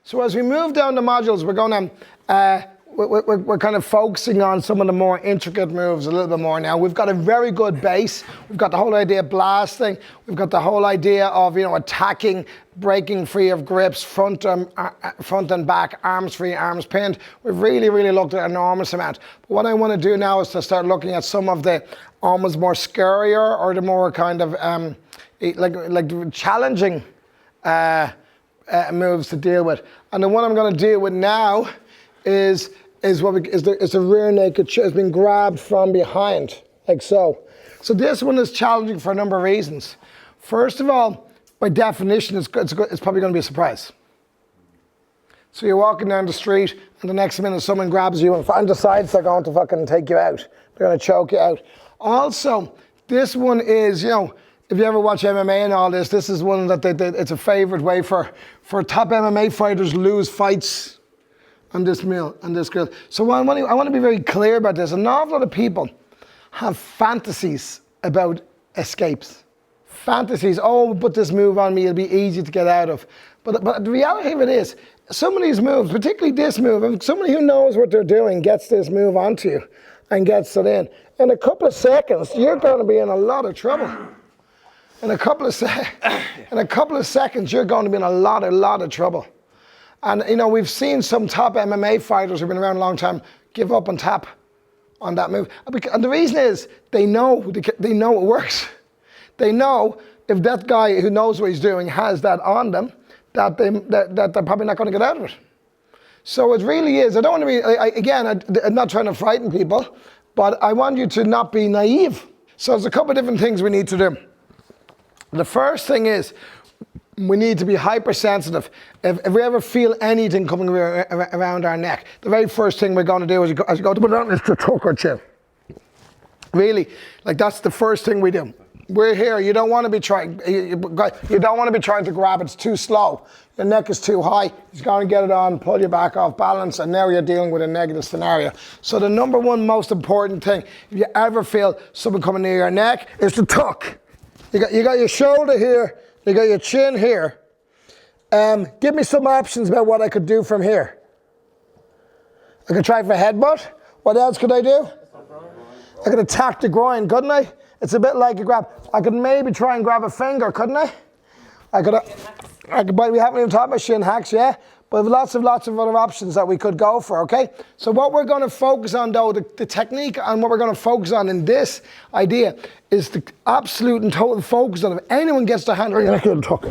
So as we move down the modules, we're going to, we're kind of focusing on some of the more intricate moves a little bit more now. We've got a very good base. We've got the whole idea of blasting. We've got the whole idea of, attacking, breaking free of grips, front and back, arms free, arms pinned. We've really, really looked at an enormous amount. But what I want to do now is to start looking at some of the almost more scarier or the more kind of like challenging moves to deal with. And the one I'm going to deal with now is the rear naked choke. It's been grabbed from behind, like so. So this one is challenging for a number of reasons. First of all, by definition, it's probably going to be a surprise. So you're walking down the street, and the next minute someone grabs you and decides they're going to fucking take you out. They're going to choke you out. Also, this one is, if you ever watch MMA and all this, this is one that it's a favorite way for top MMA fighters lose fights on this mill, on this grill. So I want to be very clear about this. An awful lot of people have fantasies about escapes. Fantasies, oh, put this move on me, it'll be easy to get out of. But the reality of it is, some of these moves, particularly this move, if somebody who knows what they're doing gets this move onto you and gets it in a couple of seconds, you're going to be in a lot of trouble. In a couple of seconds, you're going to be in a lot of trouble. And we've seen some top MMA fighters who've been around a long time give up and tap on that move. And the reason is they know it works. They know if that guy who knows what he's doing has that on them, that they're probably not going to get out of it. So it really is. I don't want to be, I'm not trying to frighten people, but I want you to not be naive. So there's a couple of different things we need to do. The first thing is, we need to be hypersensitive. If we ever feel anything coming around our neck, the very first thing we're going to do as you go to put it on is to tuck our chin. Really, like that's the first thing we do. We're here. You don't want to be trying. You don't want to be trying to grab. It's too slow. Your neck is too high. He's going to get it on, pull you back off balance, and now you're dealing with a negative scenario. So the number one most important thing, if you ever feel someone coming near your neck, is to tuck. You got your shoulder here. You got your chin here. Give me some options about what I could do from here. I could try for a headbutt. What else could I do? I could attack the groin, couldn't I? It's a bit like a grab. I could maybe try and grab a finger, couldn't I? But we haven't even talked about shin hacks, yeah? But we have lots of other options that we could go for, okay? So what we're going to focus on, though, the technique and what we're going to focus on in this idea is the absolute and total focus on if anyone gets their hand, you're not going to tuck.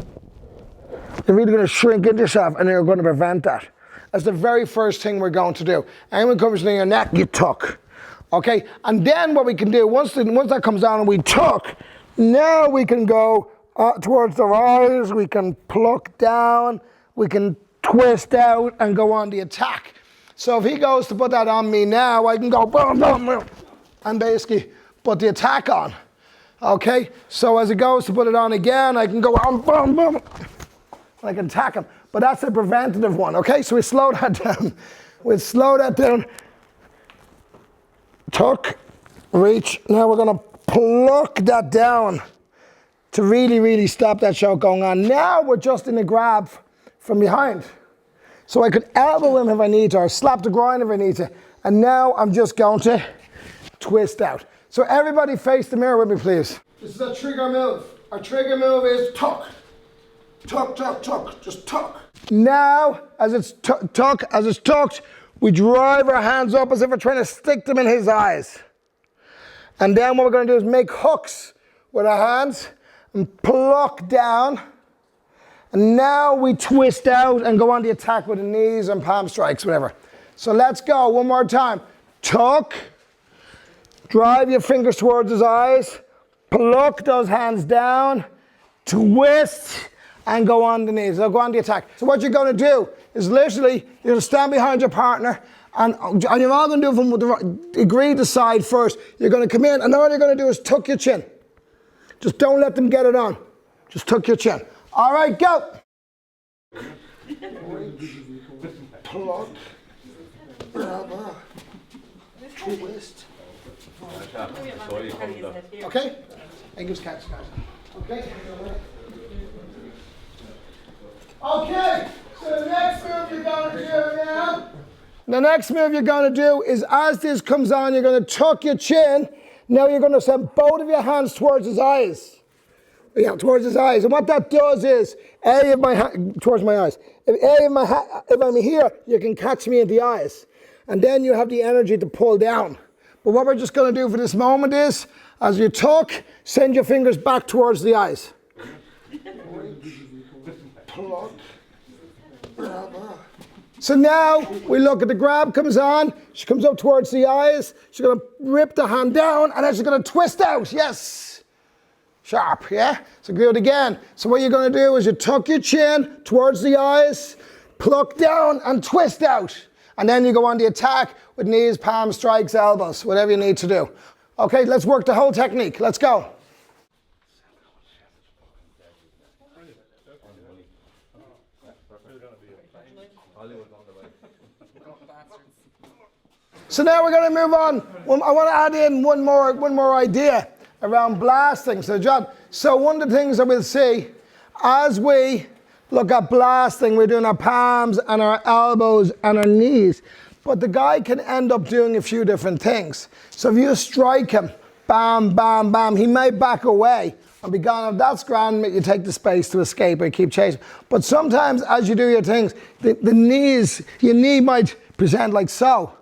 You're really going to shrink into yourself, and you're going to prevent that. That's the very first thing we're going to do. Anyone comes near your neck, you tuck. Okay? And then what we can do, once that comes down and we tuck, now we can go towards their eyes, we can pluck down, we can twist out and go on the attack. So if he goes to put that on me now, I can go boom, boom, boom, and basically put the attack on. Okay? So as it goes to put it on again, I can go on boom, boom, and I can attack him. But that's a preventative one, okay? So we slow that down. We slow that down. Tuck, reach. Now we're going to pluck that down to really, really stop that choke going on. Now we're just in a grab from behind. So I could elbow him if I need to, or slap the groin if I need to. And now I'm just going to twist out. So everybody face the mirror with me, please. This is a trigger move. Our trigger move is tuck. Tuck, tuck, tuck, just tuck. Now, as it's tucked, we drive our hands up as if we're trying to stick them in his eyes. And then what we're going to do is make hooks with our hands and pluck down. And now we twist out and go on the attack with the knees and palm strikes, whatever. So let's go, one more time. Tuck, drive your fingers towards his eyes, pluck those hands down, twist, and go on the knees. So go on the attack. So what you're going to do is literally, you're going to stand behind your partner, and you're all going to do it from the agreed side first. You're going to come in, and all you're going to do is tuck your chin. Just don't let them get it on. Just tuck your chin. All right, go. Pluck. Twist. Okay? English catch, guys. Okay? Okay, The next move you're going to do is, as this comes on, you're going to tuck your chin. Now you're going to send both of your hands towards his eyes. Yeah, towards his eyes. And what that does is, towards my eyes. If I'm here, you can catch me in the eyes. And then you have the energy to pull down. But what we're just going to do for this moment is, as you tuck, send your fingers back towards the eyes. Pluck. So now we look at the grab comes on. She comes up towards the eyes. She's going to rip the hand down and then she's going to twist out. Yes. Sharp, yeah? So do it again. So what you're going to do is you tuck your chin towards the eyes, pluck down and twist out. And then you go on the attack with knees, palms, strikes, elbows, whatever you need to do. Okay, let's work the whole technique. Let's go. So now we're going to move on. I want to add in one more idea around blasting. So John, one of the things that we'll see as we look at blasting, we're doing our palms and our elbows and our knees. But the guy can end up doing a few different things. So if you strike him, bam, bam, bam, he may back away and be gone. If that's grand, you take the space to escape or keep chasing. But sometimes as you do your things, your knee might present like so.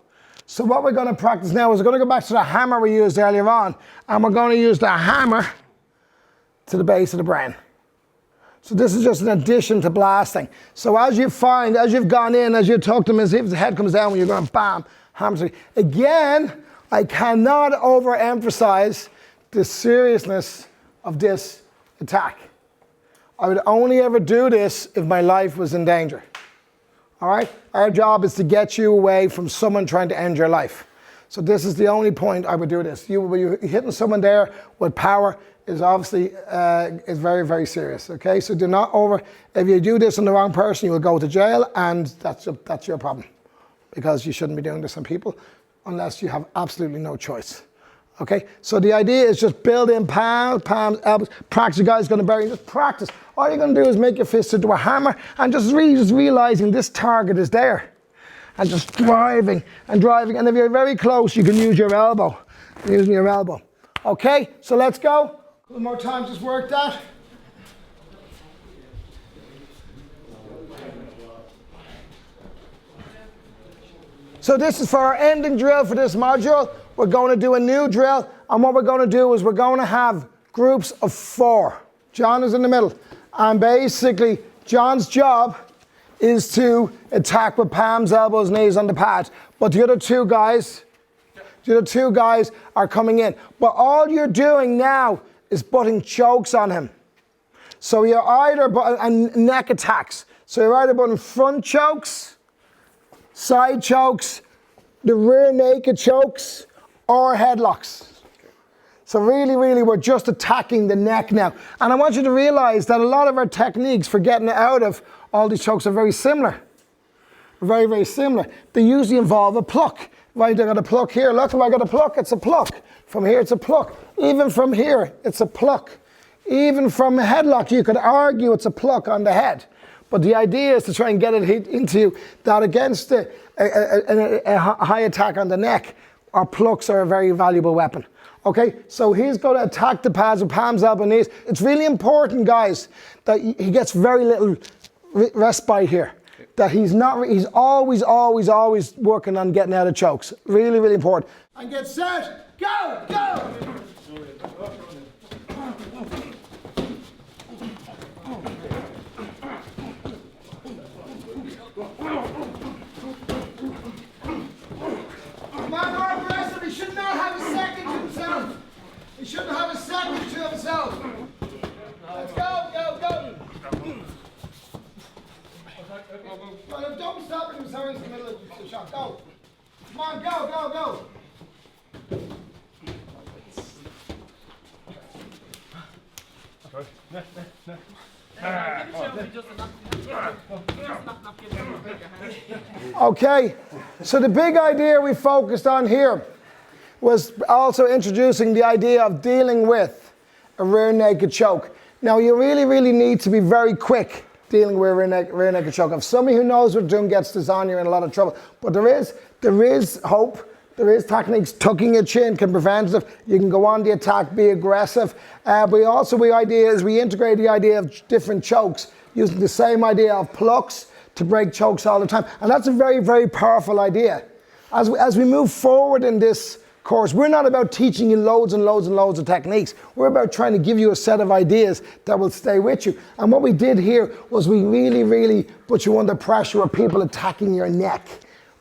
So what we're going to practice now is we're going to go back to the hammer we used earlier on, and we're going to use the hammer to the base of the brain. So this is just an addition to blasting. So as you've gone in, as you talk to him, as if the head comes down, when you're going bam, hammer. Again, I cannot overemphasize the seriousness of this attack. I would only ever do this if my life was in danger. All right? Our job is to get you away from someone trying to end your life. So this is the only point I would do this. You're hitting someone there with power is obviously is very, very serious. Okay? So do not if you do this on the wrong person, you will go to jail, and that's your problem. Because you shouldn't be doing this on people unless you have absolutely no choice. Okay? So the idea is just build in palms, elbows, practice. The guy's going to bury you, just practice. All you're going to do is make your fist into a hammer and just realizing this target is there. And just driving and driving. And if you're very close, you can use your elbow. Using your elbow. Okay, so let's go. One more time, just work that. So this is for our ending drill for this module. We're going to do a new drill. And what we're going to do is we're going to have groups of 4. John is in the middle. And basically, John's job is to attack with palms, elbows, knees on the pad. But the other two guys are coming in. But all you're doing now is putting chokes on him. So you're either, and neck attacks. So you're either putting front chokes, side chokes, the rear naked chokes, or headlocks. So really, really, we're just attacking the neck now. And I want you to realize that a lot of our techniques for getting out of all these chokes are very similar. Very, very similar. They usually involve a pluck. If I got a pluck here, look, if I got a pluck, it's a pluck. From here, it's a pluck. Even from here, it's a pluck. Even from a headlock, you could argue it's a pluck on the head. But the idea is to try and get it into that against a high attack on the neck. Our plucks are a very valuable weapon. Okay, so he's going to attack the pads with palms, elbows, knees. It's really important, guys, that he gets very little respite here. That he's always working on getting out of chokes. Really, really important. And get set, go, go! He shouldn't have a second to himself. Let's go, go, go. Well, don't stop him, sorry, in the middle of the shot. Go. Come on, go, go, go. Okay, so the big idea we focused on here was also introducing the idea of dealing with a rear naked choke. Now you really, really need to be very quick dealing with rear naked choke. If somebody who knows what they're doing gets this on, you're in a lot of trouble. But there is hope. There is techniques. Tucking your chin can prevent it. You can go on the attack, be aggressive. But we integrate the idea of different chokes using the same idea of plucks to break chokes all the time. And that's a very, very powerful idea. As we move forward in this course, we're not about teaching you loads and loads and loads of techniques. We're about trying to give you a set of ideas that will stay with you. And what we did here was we really, really put you under pressure with people attacking your neck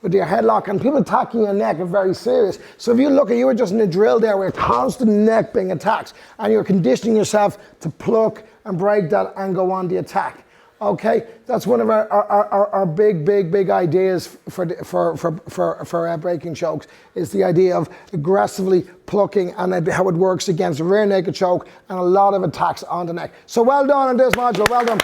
with your headlock, and people attacking your neck are very serious. So if you look at, you were just in a drill there with constant neck being attacked, and you're conditioning yourself to pluck and break that and go on the attack. Okay, that's one of our big ideas for breaking chokes, is the idea of aggressively plucking and how it works against a rear naked choke and a lot of attacks on the neck. So well done on this module, well done.